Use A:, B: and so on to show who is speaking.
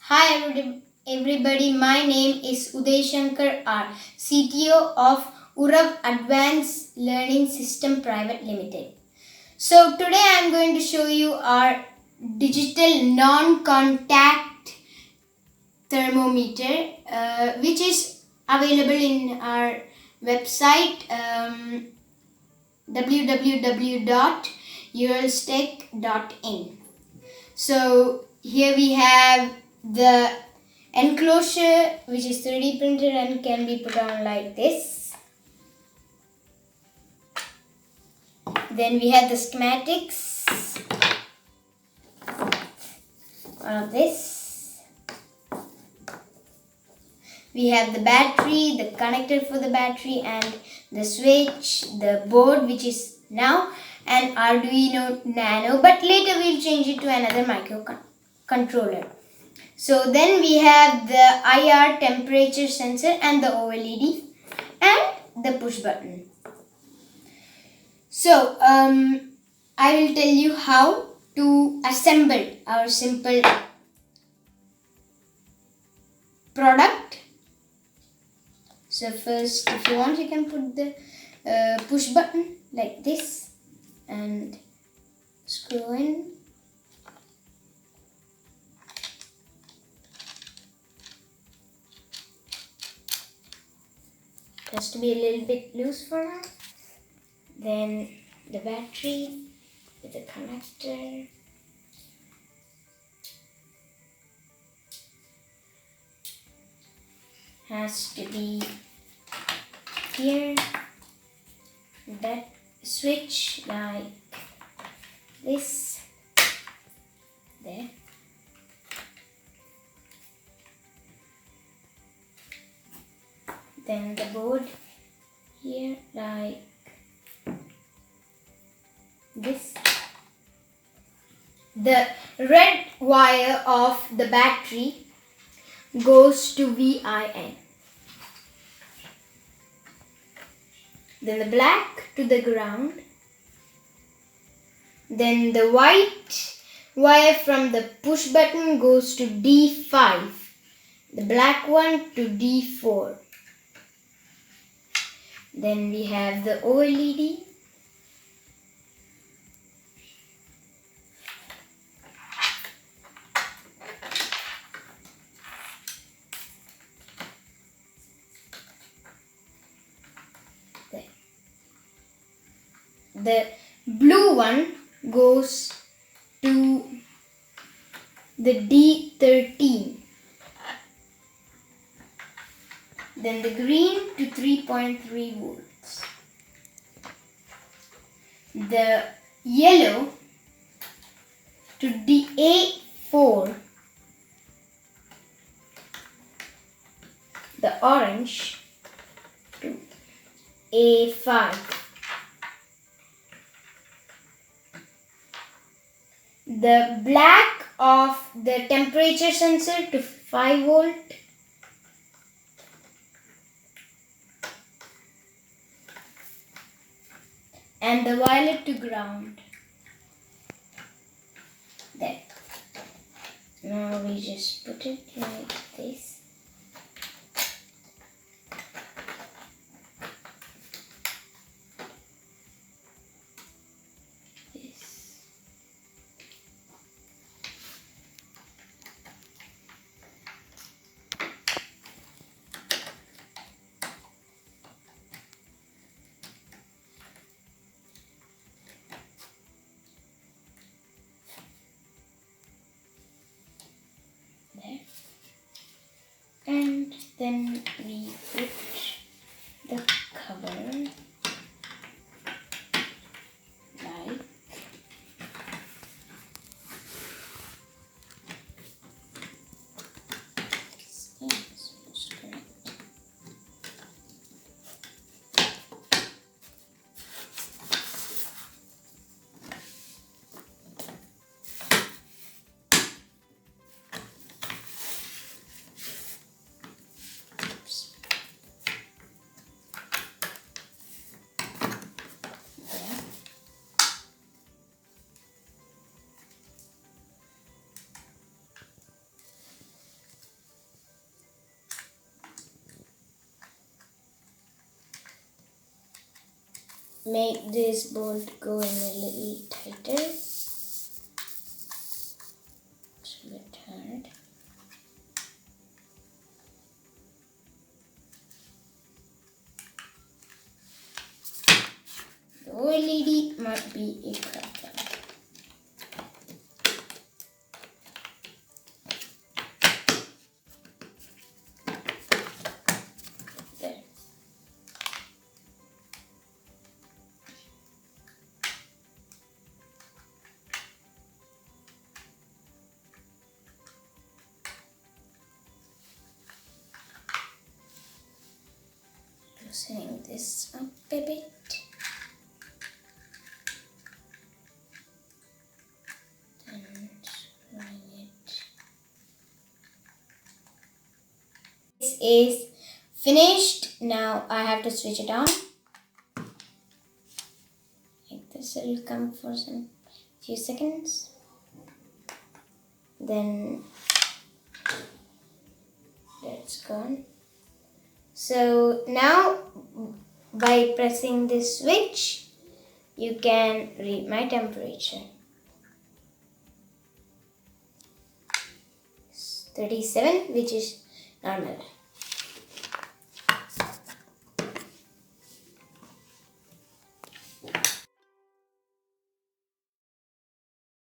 A: Hi everybody, my name is UDAYSHANKAR R, CTO of URAV Advanced Learning System Private Limited. So today I am going to show you our digital non-contact thermometer which is available in our website www.uralstech.in. So here we have the enclosure, which is 3D printed and can be put on like this. Then we have the schematics of this. We have the battery, the connector for the battery, and the switch, the board, which is now an Arduino Nano, but later we'll change it to another microcontroller. So then we have the IR temperature sensor and the OLED and the push button. So I will tell you how to assemble our simple product. So first, if you want, you can put the push button like this and screw in. It has to be a little bit loose for now. Then the battery with the connector. Has to be here. That switch like this. There. Then the board here like this. The red wire of the battery goes to VIN. Then the black to the ground. Then the white wire from the push button goes to D5. The black one to D4. Then we have the OLED. There. The blue one goes to the D13. Then the green to 3.3 volts. The yellow to A4. The orange to A5. The black of the temperature sensor to 5 volt. And the violet to ground. There. Now we just put it like this. make this bolt go in a little tighter. It's a bit hard. The LED might be a problem. Loosening this up a bit. Then screwing it. This is finished. Now I have to switch it on. Like this, it will come for some few seconds. Then that's gone. So now by pressing this switch, you can read my temperature. It's 37, which is normal.